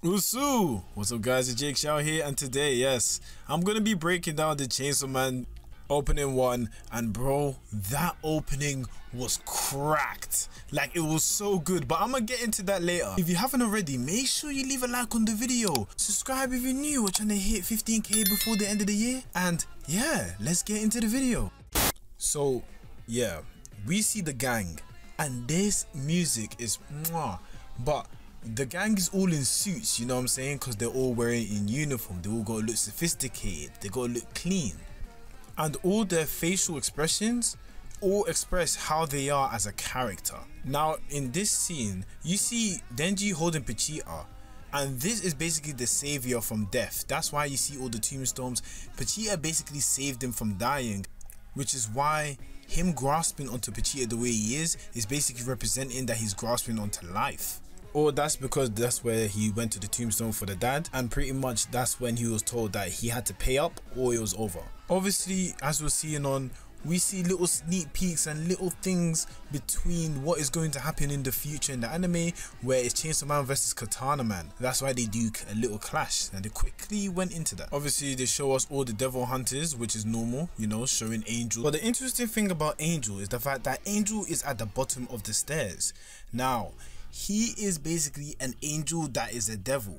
Usu! What's up guys, it's Jake Shao here, and today, yes, I'm gonna be breaking down the Chainsawman opening 1, and bro, that opening was cracked. Like, it was so good, but I'm gonna get into that later. If you haven't already, make sure you leave a like on the video, subscribe if you're new. We're trying to hit 15k before the end of the year, and yeah, let's get into the video. So yeah, we see the gang, and this music is mwah, but the gang is all in suits, you know what I'm saying, because they're all wearing in uniform. They all gotta look sophisticated, they gotta look clean, and all their facial expressions all express how they are as a character. Now in this scene, you see Denji holding Pochita, and this is basically the savior from death. That's why you see all the tombstones. Pochita basically saved him from dying, which is why him grasping onto Pochita the way he is basically representing that he's grasping onto life. Or that's because that's where he went to the tombstone for the dad, and pretty much that's when he was told that he had to pay up or it was over. Obviously, as we're seeing on, we see little sneak peeks and little things between what is going to happen in the future in the anime, where it's Chainsaw Man versus Katana Man. That's why they do a little clash, and they quickly went into that. Obviously, they show us all the devil hunters, which is normal, you know, showing Angel. But the interesting thing about Angel is the fact that Angel is at the bottom of the stairs. Now, he is basically an angel that is a devil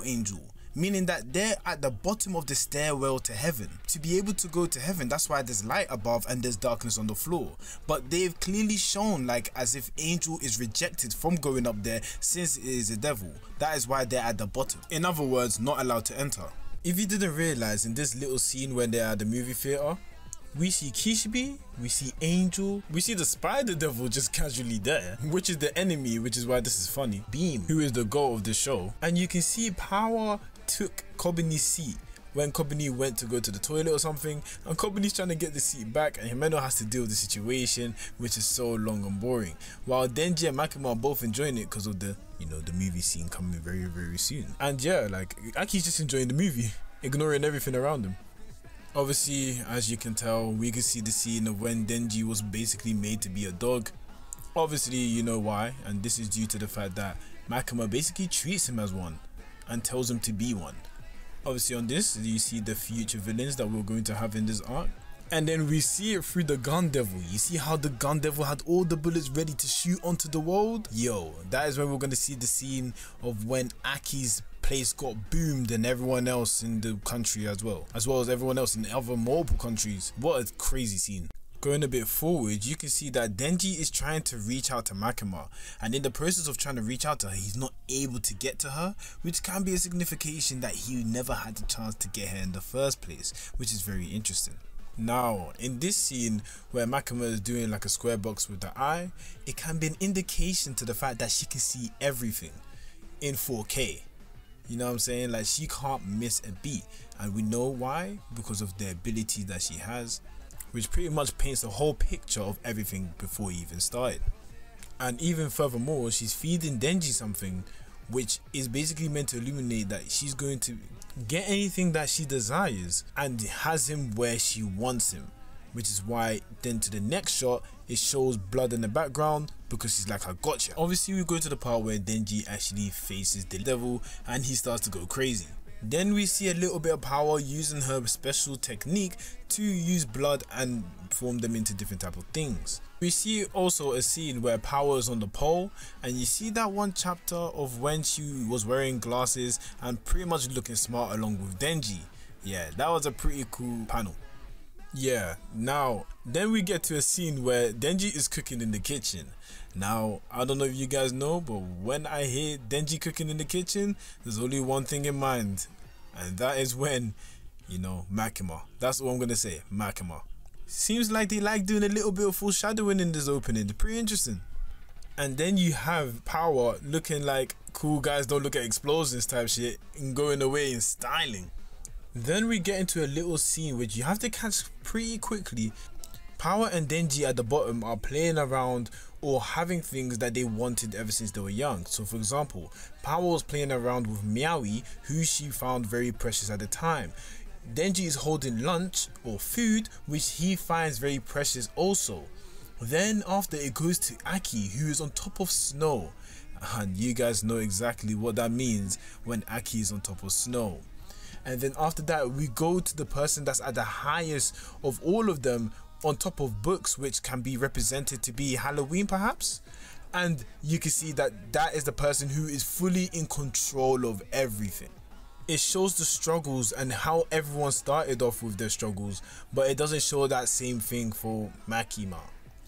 angel, meaning that they're at the bottom of the stairwell to heaven. To be able to go to heaven, that's why there's light above and there's darkness on the floor. But they've clearly shown like as if Angel is rejected from going up there since it is a devil. That is why they're at the bottom. In other words, not allowed to enter. If you didn't realize, in this little scene when they're at the movie theater, we see Kishibe, we see Angel, we see the spider devil just casually there, which is the enemy, which is why this is funny. Beam, who is the goal of the show, and you can see Power took Kobeni's seat when Kobeni went to go to the toilet or something, and Kobeni's trying to get the seat back, and Himeno has to deal with the situation, which is so long and boring, while Denji and Makima are both enjoying it because of the, you know, the movie scene coming very soon. And yeah, like Aki's just enjoying the movie, ignoring everything around him. Obviously, as you can tell, we can see the scene of when Denji was basically made to be a dog. Obviously, you know why, and this is due to the fact that Makima basically treats him as one and tells him to be one. Obviously on this, you see the future villains that we're going to have in this arc. And then we see it through the gun devil. You see how the gun devil had all the bullets ready to shoot onto the world? Yo, that is when we're going to see the scene of when Aki's place got boomed and everyone else in the country as well as everyone else in other multiple countries. What a crazy scene. Going a bit forward, you can see that Denji is trying to reach out to Makima, and in the process of trying to reach out to her, he's not able to get to her, which can be a signification that he never had the chance to get her in the first place, which is very interesting. Now, in this scene where Makima is doing like a square box with the eye, it can be an indication to the fact that she can see everything in 4K. You know what I'm saying? Like, she can't miss a beat, and we know why, because of the ability that she has, which pretty much paints the whole picture of everything before he even started. And even furthermore, she's feeding Denji something which is basically meant to illuminate that she's going to get anything that she desires and has him where she wants him, which is why then to the next shot it shows blood in the background, because she's like, I gotcha. Obviously we go to the part where Denji actually faces the devil and he starts to go crazy. Then we see a little bit of Power using her special technique to use blood and form them into different type of things. We see also a scene where Power is on the pole, and you see that one chapter of when she was wearing glasses and pretty much looking smart along with Denji. Yeah, that was a pretty cool panel. Yeah, now then we get to a scene where Denji is cooking in the kitchen. Now, I don't know if you guys know, but when I hear Denji cooking in the kitchen, there's only one thing in mind, and that is when, you know, Makima. That's what I'm gonna say, Makima. Seems like they like doing a little bit of foreshadowing in this opening. They're pretty interesting. And then you have Power looking like cool guys don't look at explosions type shit and going away in styling. Then we get into a little scene which you have to catch pretty quickly. Power and Denji at the bottom are playing around or having things that they wanted ever since they were young. So for example, Power was playing around with Miaoi, who she found very precious at the time. Denji is holding lunch or food, which he finds very precious also. Then after, it goes to Aki, who is on top of snow, And you guys know exactly what that means when Aki is on top of snow. And then after that, we go to the person that's at the highest of all of them on top of books, which can be represented to be Halloween perhaps. And you can see that that is the person who is fully in control of everything. It shows the struggles and how everyone started off with their struggles, but it doesn't show that same thing for Makima.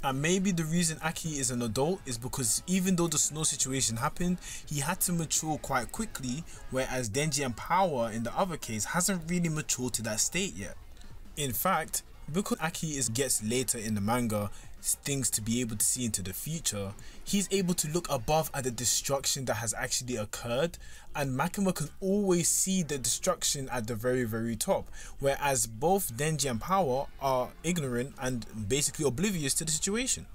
And maybe the reason Aki is an adult is because even though the snow situation happened, he had to mature quite quickly, whereas Denji and Power in the other case hasn't really matured to that state yet. In fact, because Aki gets later in the manga things to be able to see into the future, he's able to look above at the destruction that has actually occurred, and Makima can always see the destruction at the very top, whereas both Denji and Power are ignorant and basically oblivious to the situation.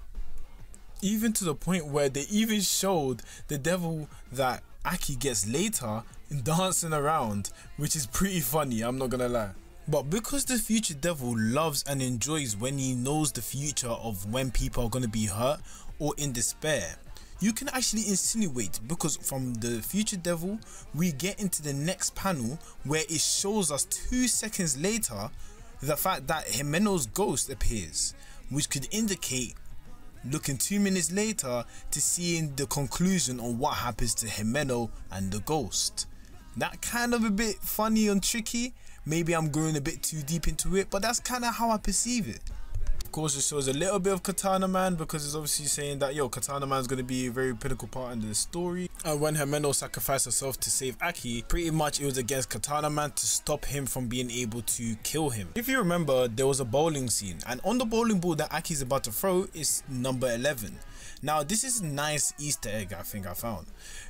Even to the point where they even showed the devil that Aki gets later dancing around, which is pretty funny, I'm not gonna lie. But because the future devil loves and enjoys when he knows the future of when people are going to be hurt or in despair, you can actually insinuate, because from the future devil we get into the next panel where it shows us 2 seconds later the fact that Himeno's ghost appears, which could indicate looking 2 minutes later to seeing the conclusion on what happens to Himeno and the ghost. That kind of a bit funny and tricky. Maybe I'm going a bit too deep into it, but that's kind of how I perceive it. Of course, it shows a little bit of Katana Man, because it's obviously saying that, yo, Katana Man's going to be a very pinnacle part in the story. And when Himeno sacrificed herself to save Aki, pretty much it was against Katana Man to stop him from being able to kill him. If you remember, there was a bowling scene, and on the bowling ball that Aki's about to throw is number 11. Now, this is a nice Easter egg I think I found.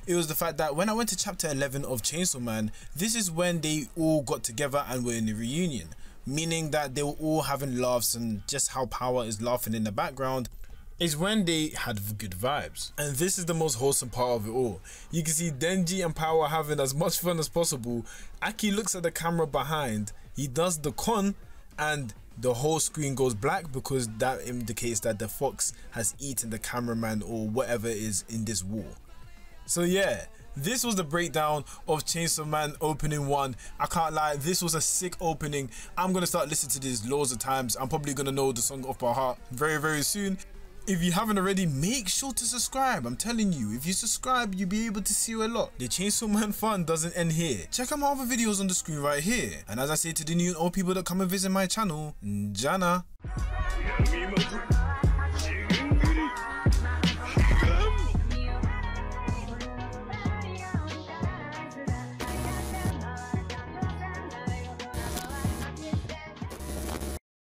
It was the fact that when I went to chapter 11 of Chainsawman, this is when they all got together and were in a reunion. Meaning that they were all having laughs, and just how Power is laughing in the background is when they had good vibes. And this is the most wholesome part of it all. You can see Denji and Power having as much fun as possible. Aki looks at the camera behind, he does the con, and the whole screen goes black, because that indicates that the fox has eaten the cameraman or whatever is in this war. So yeah, this was the breakdown of Chainsawman opening 1. I can't lie, this was a sick opening. I'm gonna start listening to this loads of times. I'm probably gonna know the song off by heart very soon. If you haven't already, make sure to subscribe. I'm telling you, if you subscribe, you'll be able to see a lot. The Chainsawman fun doesn't end here. Check out my other videos on the screen right here. And as I say to the new and old people that come and visit my channel, Njana.